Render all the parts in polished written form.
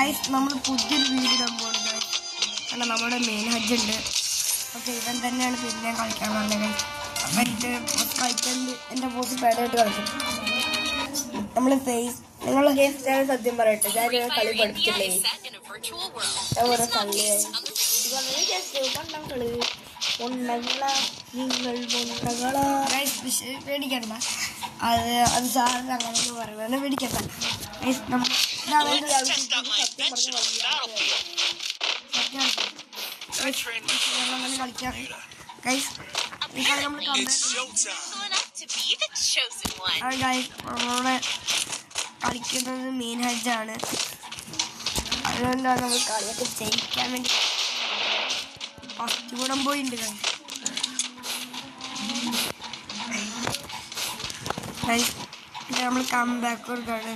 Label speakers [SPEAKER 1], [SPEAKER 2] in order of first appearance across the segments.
[SPEAKER 1] Guys നമ്മൾ പുതിയൊരു video ഇടാൻ പോകുന്നത് കാരണം നമ്മുടെ മെയിൻ ഹജ്ജ് ഉണ്ട്. ഓക്കെ, ഇവൻ തന്നെയാണ് പിന്നെ കളിക്കാൻ പറഞ്ഞത്. അപ്പം എനിക്ക് കളിക്കുന്നത് എൻ്റെ ബോസ് പേടായിട്ട് കളിക്കും. നമ്മൾ ഫേസ് നിങ്ങൾ ഞാൻ സത്യം പറയട്ടെ, ഞാൻ കളി പഠിപ്പിച്ചില്ലേ, ഞാൻ ഓരോ കളിയായി പേടിക്കണ്ട. അത് സാറിന് അങ്ങനെ പറയുന്നത് പേടിക്കണ്ട. കളിക്കാം ഗൈസ്. നമ്മളോട് കളിക്കുന്നത് മെയിൻ ഹജ്ജാണ്. അതുകൊണ്ടാണ് നമ്മൾ കളിയൊക്കെ ജയിക്കാൻ വേണ്ടി ഫസ്റ്റ് കൂടം പോയിട്ടുണ്ട് ഗൈസ്. നമ്മൾ കം ബാക്ക് കൊടുക്കാണ്.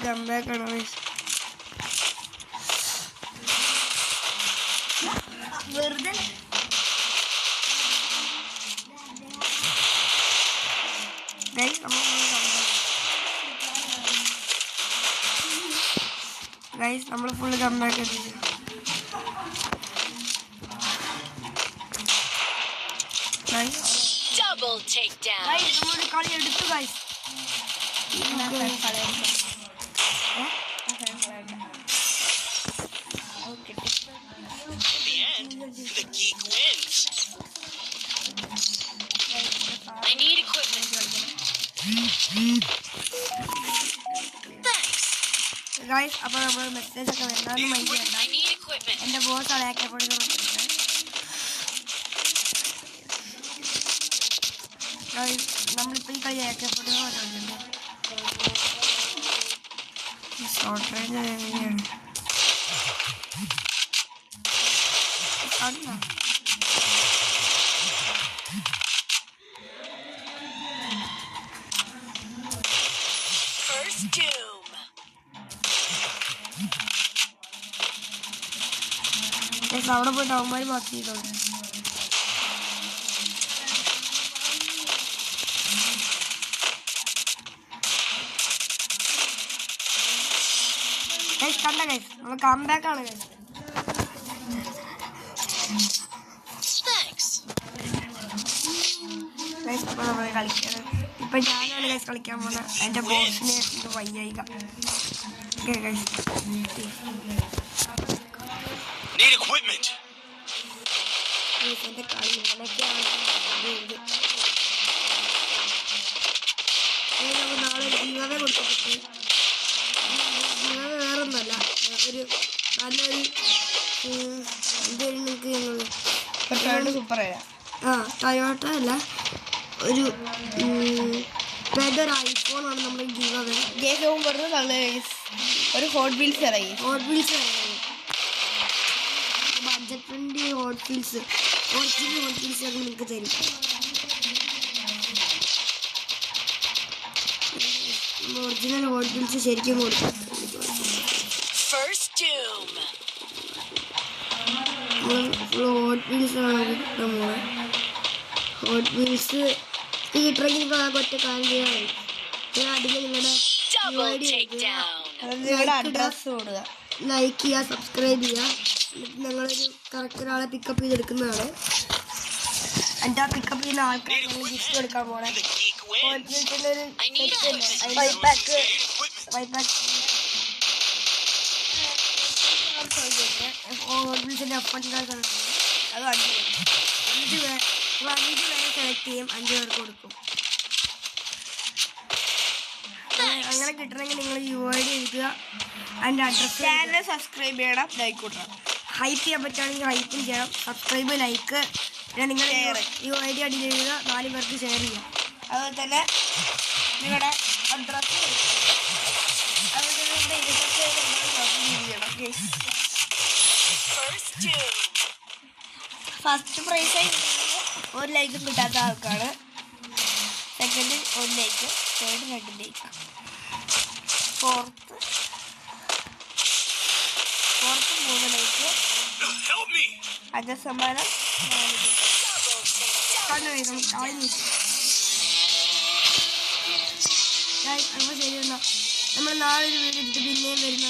[SPEAKER 1] കം ബാക്ക് ആണ് വെറുതെ ഗൈസ് നമ്മൾ ഫുള്ള് കമ്പാക്ക് എത്തിച്ചു. നമ്മൾ കളി എടുത്തു guys.
[SPEAKER 2] The geek wins. I need equipment. Thanks.
[SPEAKER 1] Guys, അപ്പോൾ നമ്മൾ മെസ്സേജ് ഒക്കെ വന്നാലും മൈൻഡ് ചെയ്യണ്ട.
[SPEAKER 2] I need equipment.
[SPEAKER 1] എൻ്റെ ബോസ് അളയാക്കപ്പെടുന്നത് നമ്മളിപ്പോൾ ഈ കളി അയക്കപ്പെടുന്ന പറഞ്ഞിട്ടുണ്ട്. ഷോർട്ട് റേഞ്ച് എങ്ങനെയാണ്
[SPEAKER 2] First doom.
[SPEAKER 1] അവിടെ പോയിട്ട് അവന്മാർ ബാക്കി ചെയ്തോളൂ. കണ്ട ഗൈസ്, നമ്മൾ കംബാക്ക് ആണ് ഗൈസ്. അപ്പോൾ നമ്മൾ കളിക്കണം. ഇപ്പം ഞാനാണ് ഗൈസ് കളിക്കാൻ പോകുന്നത്. എൻ്റെ ബോസിന് ഇത് വയ്യായിക. ഓക്കെ ഗൈസ്, എൻ്റെ കളി ഇങ്ങനെയൊക്കെയാണ്. നമ്മൾ നാളെ ജീവവേ കൊടുത്തിട്ട് ജീവവ വേറൊന്നുമല്ല, ഒരു നല്ലൊരു നിങ്ങൾക്ക് ഞങ്ങൾ സൂപ്പർ ടൊയോട്ട അല്ല, ഒരു വെതർ ഐഫോണാണ് നമ്മൾ ഗീവ് ഗേവും പറഞ്ഞത്. നല്ല ഒരു ഹോട്ട് വീൽസ് ഇറങ്ങി budget friendly hot wheels, original hot wheels ഒക്കെ നിങ്ങൾക്ക് തരും. ഒറിജിനൽ ഹോട്ട് വീൽസ് ശരിക്കും കൊടുക്കും. ഹോട്ട് വീൽസ് ആണ് നമ്മൾ ഹോട്ട് വീൽസ് കിട്ടണമെങ്കിൽ ഒറ്റ കാര്യം ചെയ്യാൻ അടിയിൽ നിങ്ങളുടെ അഡ്രസ് കൊടുക്കുക, ലൈക്ക് ചെയ്യുക, സബ്സ്ക്രൈബ് ചെയ്യുക. ഞങ്ങളൊരു കറക്റ്റ് ഒരാളെ പിക്കപ്പ് ചെയ്തെടുക്കുന്നതാണ്. എൻ്റെ ആ പിക്കപ്പ് ചെയ്യുന്ന ആൾക്കാർ ഞങ്ങൾ ഗിഫ്റ്റ് കൊടുക്കാൻ പോണേ. ഹോട്ട് വീൽസിൻ്റെ ഒരു ഹോട്ട് വീൽസിൻ്റെ അപ്പണ്ടാക്കുന്നത്. അത് 5 പേരെ സെലക്ട് ചെയ്യും, 5 പേർക്ക് കൊടുക്കും. അങ്ങനെ കിട്ടണമെങ്കിൽ നിങ്ങൾ UID എഴുതുക, അതിൻ്റെ അഡ്രസ്സ്, ചാനൽ സബ്സ്ക്രൈബ് ചെയ്യണം, ലൈക്ക് കൊടുക്കണം. ഹൈപ്പ് ചെയ്യാൻ പറ്റുകയാണെങ്കിൽ ഹൈപ്പും ചെയ്യണം, സബ്സ്ക്രൈബ്, ലൈക്ക്, പിന്നെ നിങ്ങൾ UID അടിയിൽ എഴുതുക, 4 പേർക്ക് ഷെയർ ചെയ്യാം. അതുപോലെ തന്നെ നിങ്ങളുടെ അഡ്രസ്സ്, അതുപോലെ തന്നെ ഫസ്റ്റ് പ്രൈസായി 1 ലൈക്കും കിട്ടാത്ത ആൾക്കാണ്, second 1 like, third 2 like, fourth 3 like, അഞ്ച സമ്മാനം 4 ലൈക്ക്. ചാവണ്ട വരും നമുക്ക് ചാടി നിൽക്കും. അപ്പോൾ ശരി എന്നാൽ നമ്മൾ നാളെ ഒരു വീഡിയോ എടുത്ത് പിന്നെയും വരുന്ന